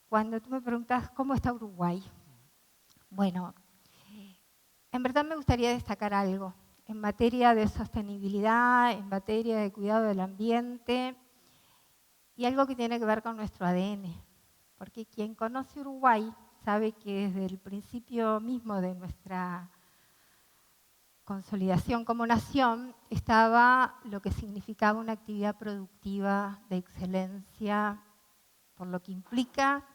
cuando tú me preguntas cómo está Uruguay, bueno, en verdad me gustaría destacar algo en materia de sostenibilidad, en materia de cuidado del ambiente y algo que tiene que ver con nuestro ADN. Porque quien conoce Uruguay sabe que desde el principio mismo de nuestra consolidación como nación estaba lo que significaba una actividad productiva de excelencia, por lo que implica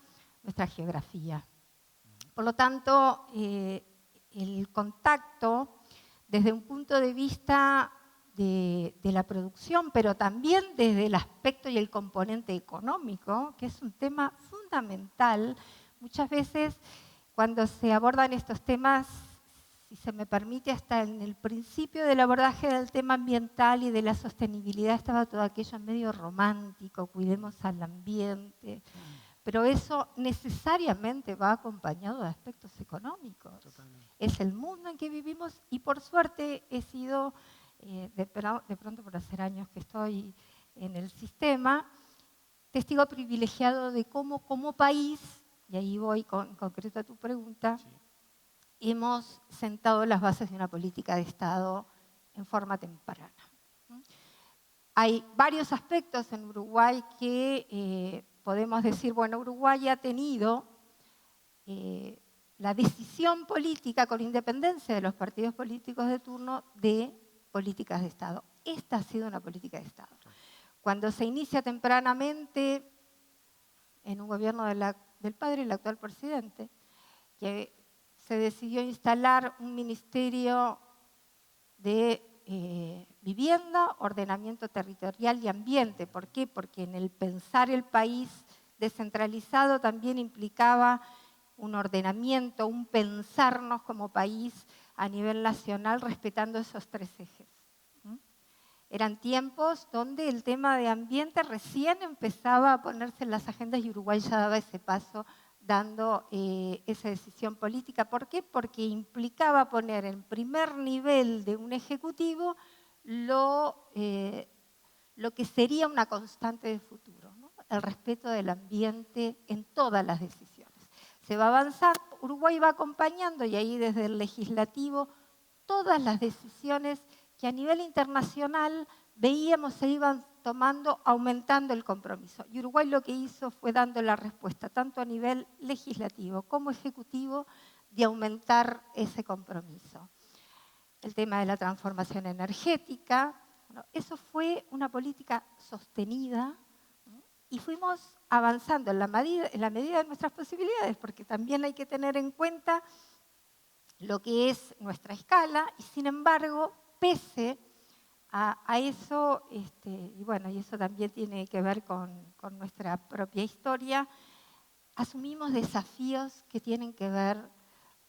nuestra geografía. Por lo tanto, el contacto desde un punto de vista de la producción, pero también desde el aspecto y el componente económico, que es un tema fundamental. Muchas veces cuando se abordan estos temas, si se me permite, hasta en el principio del abordaje del tema ambiental y de la sostenibilidad estaba todo aquello medio romántico, cuidemos al ambiente. Pero eso necesariamente va acompañado de aspectos económicos. Totalmente. Es el mundo en que vivimos y por suerte he sido, de pronto por hacer años que estoy en el sistema, testigo privilegiado de cómo como país, y ahí voy con concreto a tu pregunta, Sí. hemos sentado las bases de una política de Estado en forma temprana. Hay varios aspectos en Uruguay que podemos decir, bueno, Uruguay ha tenido la decisión política, con independencia de los partidos políticos de turno, de políticas de Estado. Esta ha sido una política de Estado. Cuando se inicia tempranamente en un gobierno del padre y el actual presidente, que se decidió instalar un ministerio de vivienda, ordenamiento territorial y ambiente. ¿Por qué? Porque en el pensar el país descentralizado también implicaba un ordenamiento, un pensarnos como país a nivel nacional respetando esos tres ejes. Eran tiempos donde el tema de ambiente recién empezaba a ponerse en las agendas y Uruguay ya daba ese paso dando esa decisión política. ¿Por qué? Porque implicaba poner en primer nivel de un ejecutivo lo que sería una constante de futuro, ¿no? El respeto del ambiente en todas las decisiones. Se va avanzando, Uruguay va acompañando y ahí desde el legislativo todas las decisiones que a nivel internacional veíamos se iban tomando, aumentando el compromiso. Y Uruguay lo que hizo fue dando la respuesta, tanto a nivel legislativo como ejecutivo, de aumentar ese compromiso. El tema de la transformación energética, bueno, eso fue una política sostenida y fuimos avanzando en la medida de nuestras posibilidades, porque también hay que tener en cuenta lo que es nuestra escala y sin embargo, pese a eso, y bueno, y eso también tiene que ver con nuestra propia historia, asumimos desafíos que tienen que ver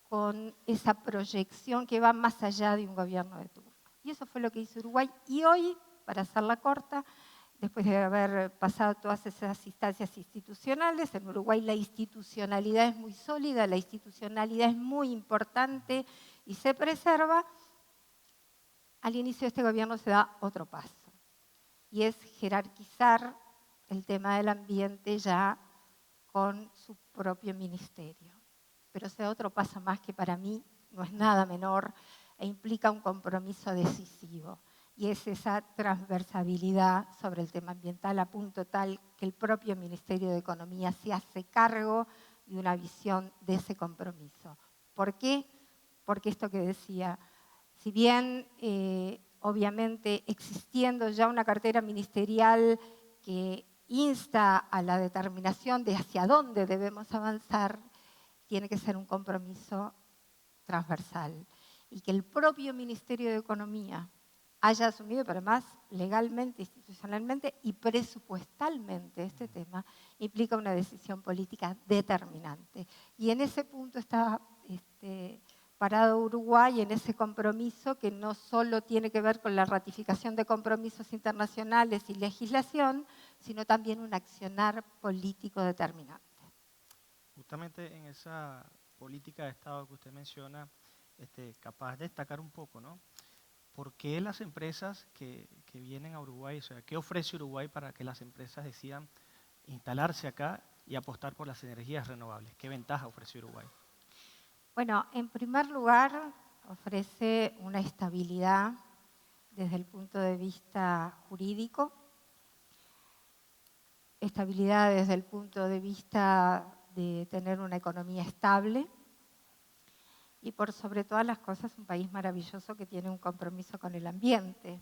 con esa proyección que va más allá de un gobierno de turno. Y eso fue lo que hizo Uruguay. Y hoy, para hacerla corta, después de haber pasado todas esas instancias institucionales, en Uruguay la institucionalidad es muy sólida, la institucionalidad es muy importante y se preserva. Al inicio de este gobierno se da otro paso, y es jerarquizar el tema del ambiente ya con su propio ministerio. Pero se da otro paso más que para mí no es nada menor e implica un compromiso decisivo, y es esa transversabilidad sobre el tema ambiental a punto tal que el propio Ministerio de Economía se hace cargo de una visión de ese compromiso. ¿Por qué? Porque esto que decía, si bien obviamente existiendo ya una cartera ministerial que insta a la determinación de hacia dónde debemos avanzar, tiene que ser un compromiso transversal. Y que el propio Ministerio de Economía haya asumido, pero además legalmente, institucionalmente y presupuestalmente este tema, implica una decisión política determinante. Y en ese punto está parado Uruguay, en ese compromiso que no solo tiene que ver con la ratificación de compromisos internacionales y legislación, sino también un accionar político determinante. Justamente en esa política de Estado que usted menciona, capaz de destacar un poco, ¿no? ¿Por qué las empresas que vienen a Uruguay, o sea, qué ofrece Uruguay para que las empresas decidan instalarse acá y apostar por las energías renovables? ¿Qué ventaja ofrece Uruguay? Bueno, en primer lugar, ofrece una estabilidad desde el punto de vista jurídico, estabilidad desde el punto de vista de tener una economía estable y por sobre todas las cosas un país maravilloso que tiene un compromiso con el ambiente.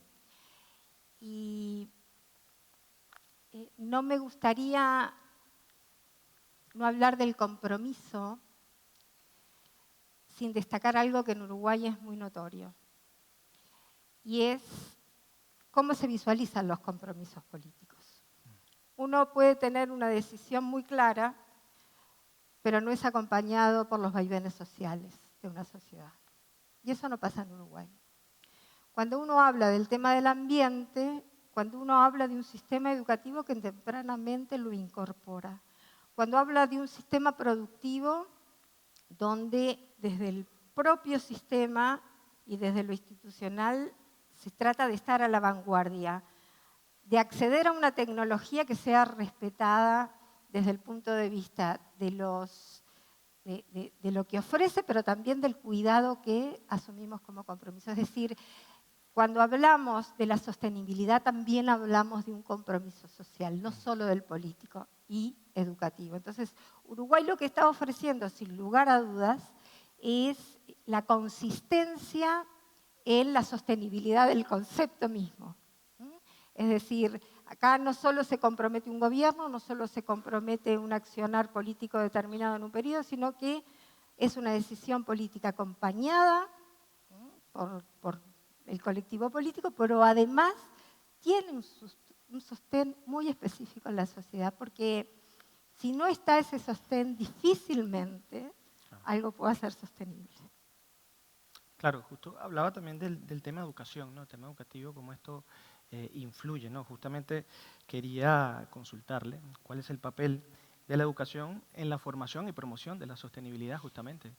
Y no me gustaría no hablar del compromiso sin destacar algo que en Uruguay es muy notorio, y es cómo se visualizan los compromisos políticos. Uno puede tener una decisión muy clara, pero no es acompañado por los vaivenes sociales de una sociedad. Y eso no pasa en Uruguay. Cuando uno habla del tema del ambiente, cuando uno habla de un sistema educativo que tempranamente lo incorpora, cuando habla de un sistema productivo donde desde el propio sistema y desde lo institucional se trata de estar a la vanguardia, de acceder a una tecnología que sea respetada desde el punto de vista de lo que ofrece, pero también del cuidado que asumimos como compromiso. Es decir, cuando hablamos de la sostenibilidad también hablamos de un compromiso social, no solo del político y educativo. Entonces, Uruguay lo que está ofreciendo, sin lugar a dudas, es la consistencia en la sostenibilidad del concepto mismo. Es decir, acá no solo se compromete un gobierno, no solo se compromete un accionar político determinado en un periodo, sino que es una decisión política acompañada por el colectivo político, pero además tiene un sostén muy específico en la sociedad, porque si no está ese sostén, difícilmente algo pueda ser sostenible. Claro, justo hablaba también del tema educación, ¿no? El tema educativo, cómo esto influye, ¿no? Justamente quería consultarle cuál es el papel de la educación en la formación y promoción de la sostenibilidad, justamente.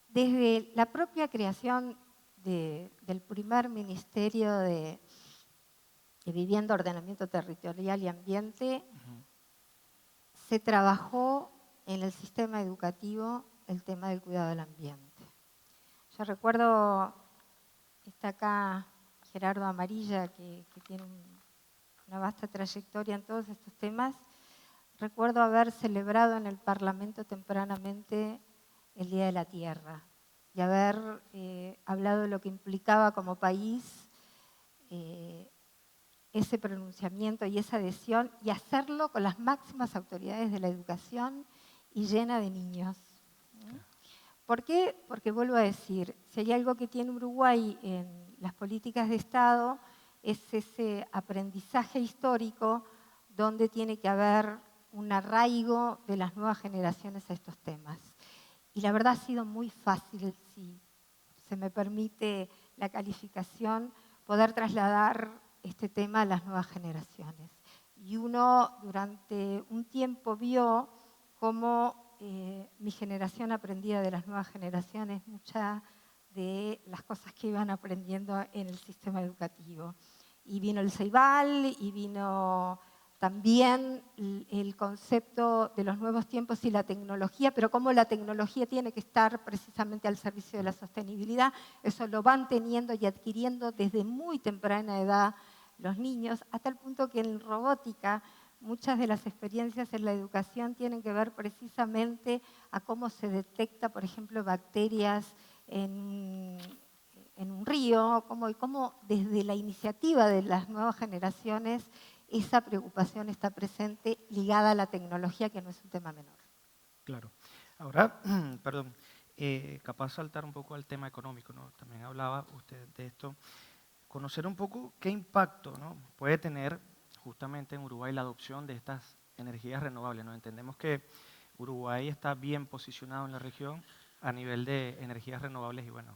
Desde la propia creación del primer Ministerio de Vivienda, Ordenamiento Territorial y Ambiente, se trabajó en el sistema educativo el tema del cuidado del ambiente. Yo recuerdo, está acá Gerardo Amarilla, que tiene una vasta trayectoria en todos estos temas. Recuerdo haber celebrado en el Parlamento tempranamente el Día de la Tierra y haber hablado de lo que implicaba como país ese pronunciamiento y esa adhesión, y hacerlo con las máximas autoridades de la educación y llena de niños. ¿Por qué? Porque vuelvo a decir, si hay algo que tiene Uruguay en las políticas de Estado, es ese aprendizaje histórico donde tiene que haber un arraigo de las nuevas generaciones a estos temas. Y la verdad ha sido muy fácil, si se me permite la calificación, poder trasladar este tema a las nuevas generaciones. Y uno durante un tiempo vio cómo mi generación aprendía de las nuevas generaciones muchas de las cosas que iban aprendiendo en el sistema educativo. Y vino el Ceibal y vino también el concepto de los nuevos tiempos y la tecnología, pero cómo la tecnología tiene que estar precisamente al servicio de la sostenibilidad. Eso lo van teniendo y adquiriendo desde muy temprana edad los niños, hasta el punto que en robótica muchas de las experiencias en la educación tienen que ver precisamente a cómo se detecta, por ejemplo, bacterias en un río, cómo desde la iniciativa de las nuevas generaciones esa preocupación está presente ligada a la tecnología, que no es un tema menor. Claro. Ahora, perdón, capaz saltar un poco al tema económico, ¿no? También hablaba usted de esto. Conocer un poco qué impacto, ¿no?, puede tener justamente en Uruguay la adopción de estas energías renovables, ¿no? Entendemos que Uruguay está bien posicionado en la región a nivel de energías renovables y bueno,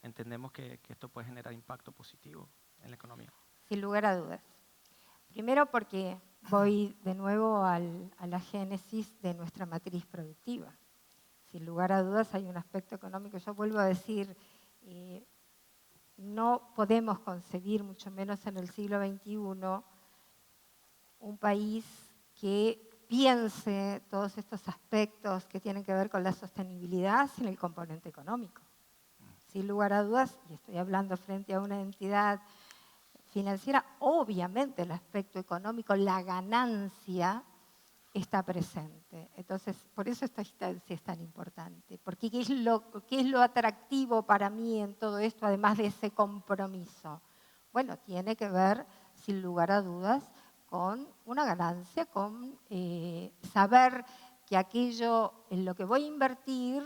entendemos que esto puede generar impacto positivo en la economía. Sin lugar a dudas. Primero porque voy de nuevo a la génesis de nuestra matriz productiva. Sin lugar a dudas hay un aspecto económico. Yo vuelvo a decir, no podemos concebir, mucho menos en el siglo XXI, un país que piense todos estos aspectos que tienen que ver con la sostenibilidad sin el componente económico. Sin lugar a dudas, y estoy hablando frente a una entidad financiera, obviamente el aspecto económico, la ganancia, está presente. Entonces, por eso esta instancia es tan importante. Porque ¿qué es lo atractivo para mí en todo esto, además de ese compromiso? Bueno, tiene que ver, sin lugar a dudas, con una ganancia, con saber que aquello en lo que voy a invertir,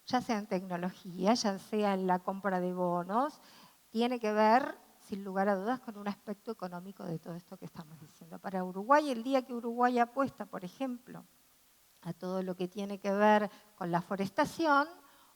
ya sea en tecnología, ya sea en la compra de bonos, tiene que ver, sin lugar a dudas, con un aspecto económico de todo esto que estamos diciendo. Para Uruguay, el día que Uruguay apuesta, por ejemplo, a todo lo que tiene que ver con la forestación,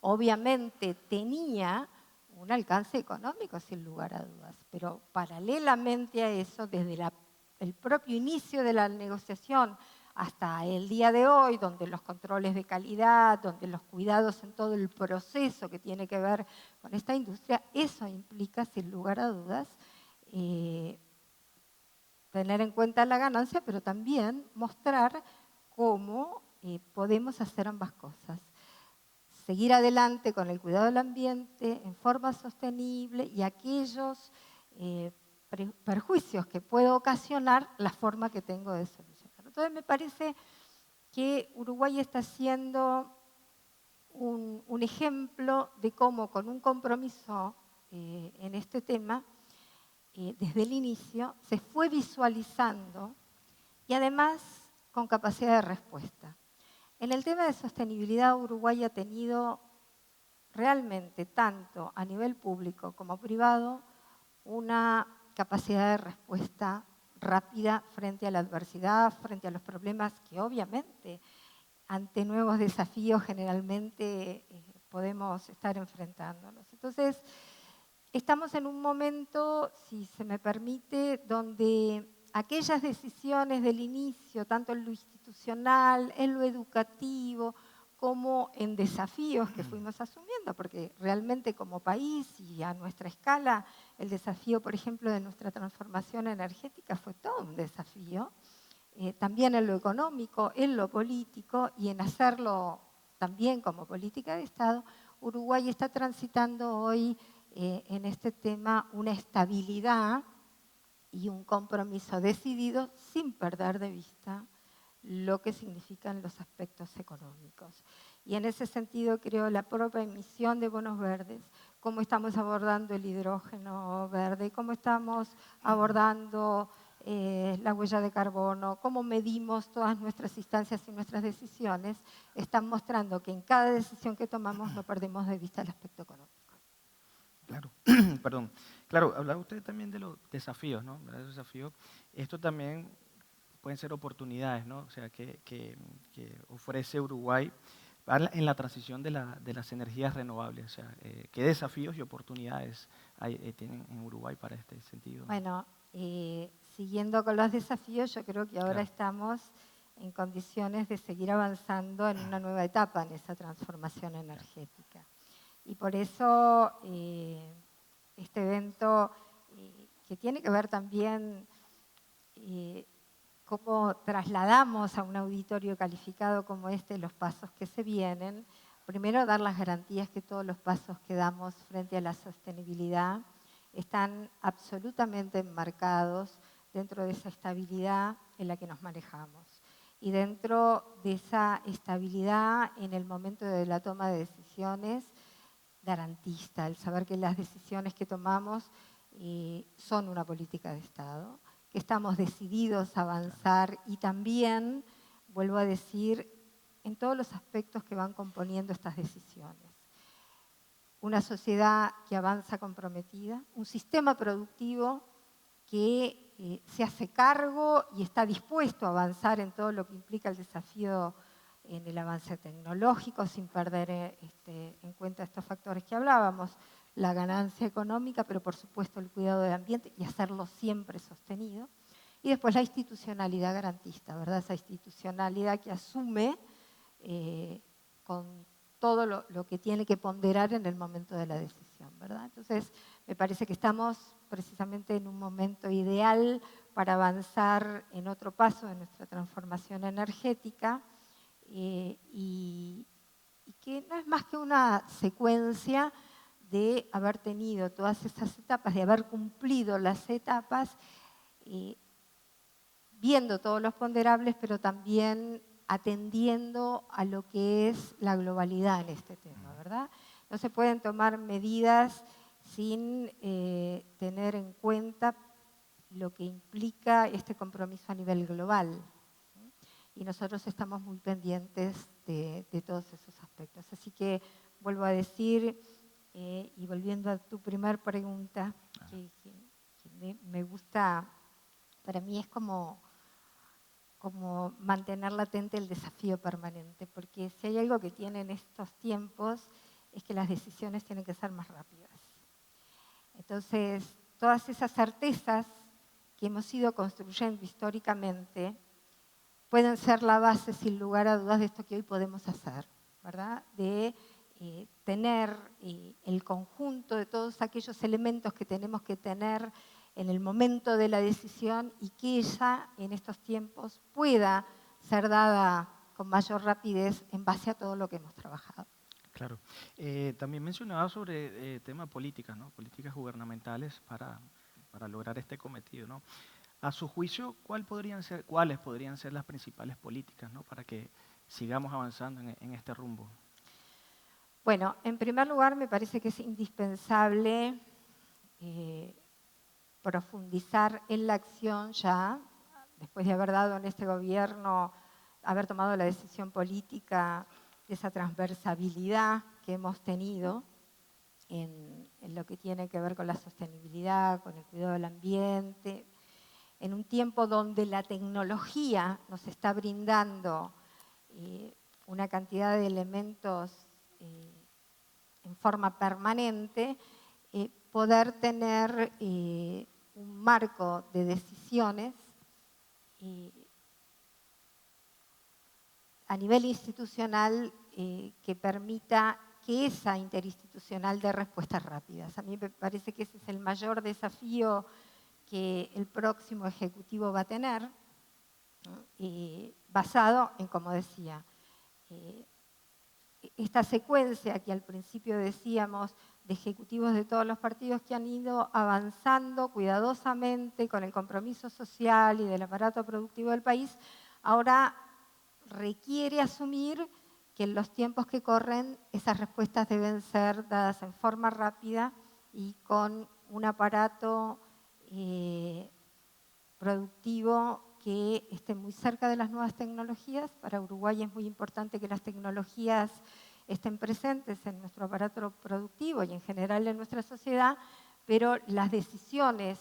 obviamente tenía un alcance económico, sin lugar a dudas. Pero paralelamente a eso, desde el propio inicio de la negociación hasta el día de hoy, donde los controles de calidad, donde los cuidados en todo el proceso que tiene que ver con esta industria, eso implica, sin lugar a dudas, tener en cuenta la ganancia, pero también mostrar cómo podemos hacer ambas cosas. Seguir adelante con el cuidado del ambiente en forma sostenible y aquellos perjuicios que puede ocasionar la forma que tengo de solucionar. Entonces me parece que Uruguay está siendo un ejemplo de cómo con un compromiso en este tema, desde el inicio, se fue visualizando y además con capacidad de respuesta. En el tema de sostenibilidad, Uruguay ha tenido realmente, tanto a nivel público como privado, una capacidad de respuesta rápida frente a la adversidad, frente a los problemas que obviamente ante nuevos desafíos generalmente podemos estar enfrentándonos. Entonces, estamos en un momento, si se me permite, donde aquellas decisiones del inicio, tanto en lo institucional, en lo educativo, como en desafíos que fuimos asumiendo, porque realmente como país y a nuestra escala, el desafío, por ejemplo, de nuestra transformación energética fue todo un desafío, también en lo económico, en lo político y en hacerlo también como política de Estado. Uruguay está transitando hoy en este tema una estabilidad y un compromiso decidido sin perder de vista lo que significan los aspectos económicos. Y en ese sentido creo la propia emisión de bonos verdes, cómo estamos abordando el hidrógeno verde, cómo estamos abordando la huella de carbono, cómo medimos todas nuestras instancias y nuestras decisiones, están mostrando que en cada decisión que tomamos no perdemos de vista el aspecto económico. Claro, perdón. Claro, hablaba usted también de los desafíos, ¿no? Los desafíos. Esto también pueden ser oportunidades, ¿no? O sea, que ofrece Uruguay en la transición de las energías renovables. O sea, ¿qué desafíos y oportunidades tienen en Uruguay para este sentido? Bueno, siguiendo con los desafíos, yo creo que ahora Claro. estamos en condiciones de seguir avanzando en una nueva etapa en esa transformación energética. Y por eso este evento, que tiene que ver también cómo trasladamos a un auditorio calificado como este los pasos que se vienen, primero dar las garantías que todos los pasos que damos frente a la sostenibilidad están absolutamente enmarcados dentro de esa estabilidad en la que nos manejamos. Y dentro de esa estabilidad en el momento de la toma de decisiones, garantista, el saber que las decisiones que tomamos son una política de Estado, que estamos decididos a avanzar y también, vuelvo a decir, en todos los aspectos que van componiendo estas decisiones. Una sociedad que avanza comprometida, un sistema productivo que se hace cargo y está dispuesto a avanzar en todo lo que implica el desafío en el avance tecnológico, sin perder en cuenta estos factores que hablábamos, la ganancia económica, pero por supuesto el cuidado del ambiente y hacerlo siempre sostenido. Y después la institucionalidad garantista, ¿verdad? Esa institucionalidad que asume con todo lo que tiene que ponderar en el momento de la decisión, ¿verdad? Entonces, me parece que estamos precisamente en un momento ideal para avanzar en otro paso de nuestra transformación energética y que no es más que una secuencia de haber tenido todas esas etapas, de haber cumplido las etapas, viendo todos los ponderables, pero también atendiendo a lo que es la globalidad en este tema, ¿verdad? No se pueden tomar medidas sin tener en cuenta lo que implica este compromiso a nivel global. Y nosotros estamos muy pendientes de todos esos aspectos. Así que vuelvo a decir, y volviendo a tu primer pregunta, que me gusta, para mí es como mantener latente el desafío permanente, porque si hay algo que tienen estos tiempos es que las decisiones tienen que ser más rápidas. Entonces, todas esas certezas que hemos ido construyendo históricamente pueden ser la base, sin lugar a dudas, de esto que hoy podemos hacer, ¿verdad? De tener el conjunto de todos aquellos elementos que tenemos que tener en el momento de la decisión y que ella, en estos tiempos, pueda ser dada con mayor rapidez en base a todo lo que hemos trabajado. Claro. También mencionaba sobre temas políticas, ¿no? Políticas gubernamentales para lograr este cometido, ¿no? A su juicio, ¿cuáles podrían ser las principales políticas, ¿no? Para que sigamos avanzando en este rumbo? Bueno, en primer lugar, me parece que es indispensable profundizar en la acción ya, después de haber dado en este gobierno, haber tomado la decisión política de esa transversabilidad que hemos tenido en lo que tiene que ver con la sostenibilidad, con el cuidado del ambiente, en un tiempo donde la tecnología nos está brindando una cantidad de elementos en forma permanente, poder tener un marco de decisiones a nivel institucional que permita que esa interinstitucional dé respuestas rápidas. A mí me parece que ese es el mayor desafío que el próximo Ejecutivo va a tener, basado en, como decía, esta secuencia que al principio decíamos de ejecutivos de todos los partidos que han ido avanzando cuidadosamente con el compromiso social y del aparato productivo del país, ahora requiere asumir que en los tiempos que corren esas respuestas deben ser dadas en forma rápida y con un aparato productivo que esté muy cerca de las nuevas tecnologías. Para Uruguay es muy importante que las tecnologías estén presentes en nuestro aparato productivo y en general en nuestra sociedad, pero las decisiones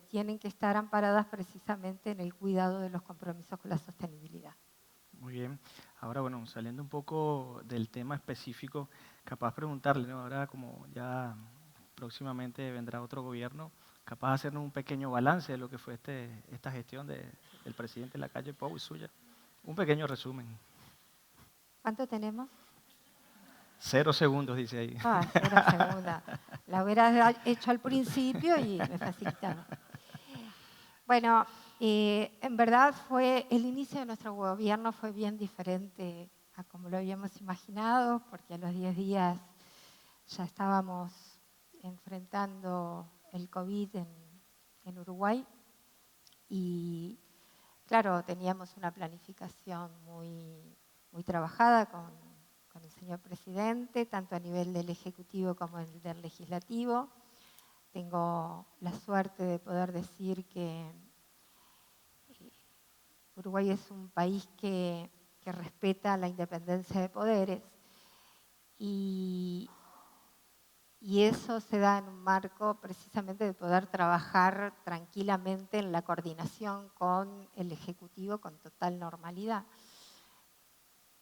tienen que estar amparadas precisamente en el cuidado de los compromisos con la sostenibilidad. Muy bien. Ahora, bueno, saliendo un poco del tema específico, capaz preguntarle, ¿no? Ahora como ya próximamente vendrá otro gobierno, capaz de hacernos un pequeño balance de lo que fue esta gestión del presidente Lacalle Pou y suya. Un pequeño resumen. ¿Cuánto tenemos? 0 segundos, dice ahí. 0 segundos. La hubieras hecho al principio y me facilitaba. Bueno, en verdad el inicio de nuestro gobierno fue bien diferente a como lo habíamos imaginado, porque a los 10 días ya estábamos enfrentando el COVID en Uruguay y claro, teníamos una planificación muy trabajada con el señor presidente, tanto a nivel del Ejecutivo como del Legislativo. Tengo la suerte de poder decir que Uruguay es un país que respeta la independencia de poderes y eso se da en un marco precisamente de poder trabajar tranquilamente en la coordinación con el Ejecutivo con total normalidad.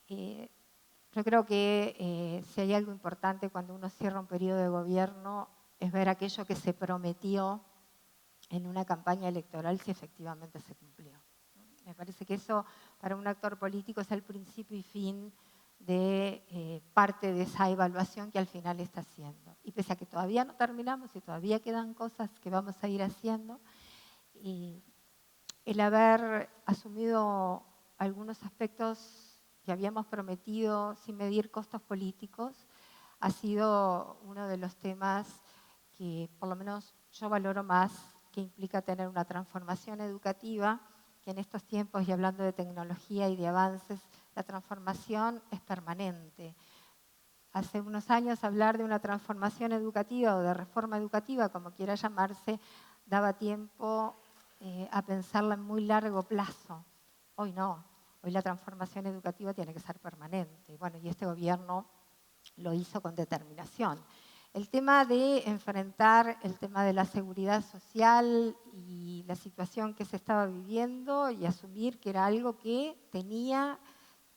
Yo creo que si hay algo importante cuando uno cierra un periodo de gobierno es ver aquello que se prometió en una campaña electoral si efectivamente se cumplió. Me parece que eso para un actor político es el principio y fin de parte de esa evaluación que al final está haciendo. Y pese a que todavía no terminamos y todavía quedan cosas que vamos a ir haciendo, el haber asumido algunos aspectos que habíamos prometido sin medir costos políticos ha sido uno de los temas que por lo menos yo valoro más, que implica tener una transformación educativa, que en estos tiempos, y hablando de tecnología y de avances, la transformación es permanente. Hace unos años hablar de una transformación educativa o de reforma educativa, como quiera llamarse, daba tiempo a pensarla en muy largo plazo. Hoy no, hoy la transformación educativa tiene que ser permanente. Bueno, y este gobierno lo hizo con determinación. El tema de enfrentar el tema de la seguridad social y la situación que se estaba viviendo y asumir que era algo que tenía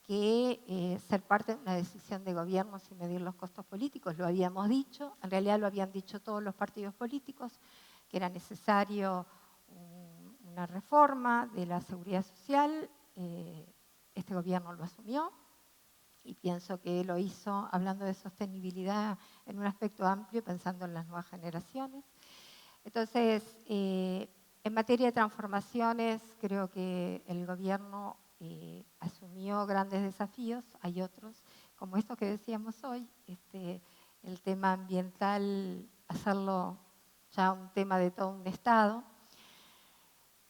que ser parte de una decisión de gobierno sin medir los costos políticos, lo habíamos dicho, en realidad lo habían dicho todos los partidos políticos, que era necesario una reforma de la seguridad social, este gobierno lo asumió y pienso que lo hizo hablando de sostenibilidad en un aspecto amplio, pensando en las nuevas generaciones. Entonces, en materia de transformaciones, creo que el gobierno asumió grandes desafíos, hay otros, como estos que decíamos hoy, el tema ambiental, hacerlo ya un tema de todo un Estado,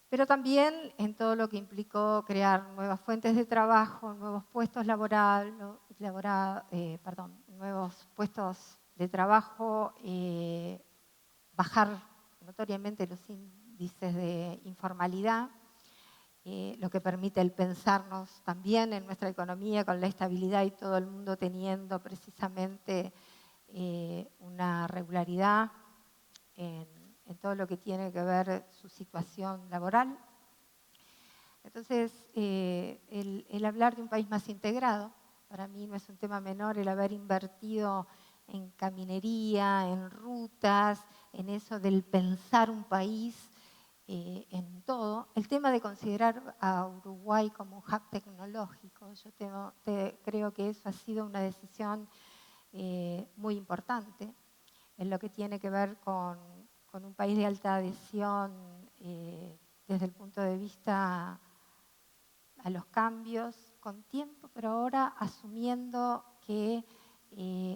pero también en todo lo que implicó crear nuevas fuentes de trabajo, nuevos puestos nuevos puestos de trabajo, bajar notoriamente los índices de informalidad, lo que permite el pensarnos también en nuestra economía con la estabilidad y todo el mundo teniendo precisamente una regularidad en todo lo que tiene que ver su situación laboral. Entonces, el hablar de un país más integrado, para mí no es un tema menor el haber invertido en caminería, en rutas, en eso del pensar un país, en todo. El tema de considerar a Uruguay como un hub tecnológico, yo creo que eso ha sido una decisión muy importante en lo que tiene que ver con un país de alta adhesión desde el punto de vista a los cambios con tiempo, pero ahora asumiendo que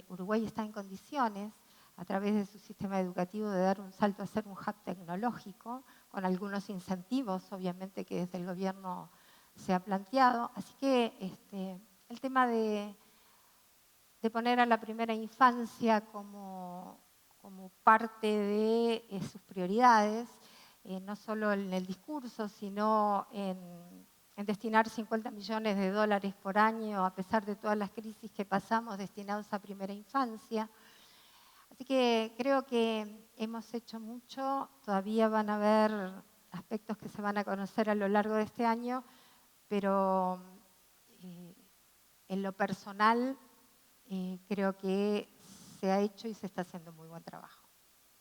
Uruguay está en condiciones, a través de su sistema educativo, de dar un salto a ser un hub tecnológico, con algunos incentivos, obviamente, que desde el gobierno se ha planteado. Así que el tema de poner a la primera infancia como parte de sus prioridades, no solo en el discurso, sino en destinar 50 millones de dólares por año, a pesar de todas las crisis que pasamos, destinados a primera infancia. Así que creo que hemos hecho mucho, todavía van a haber aspectos que se van a conocer a lo largo de este año, pero en lo personal creo que se ha hecho y se está haciendo muy buen trabajo.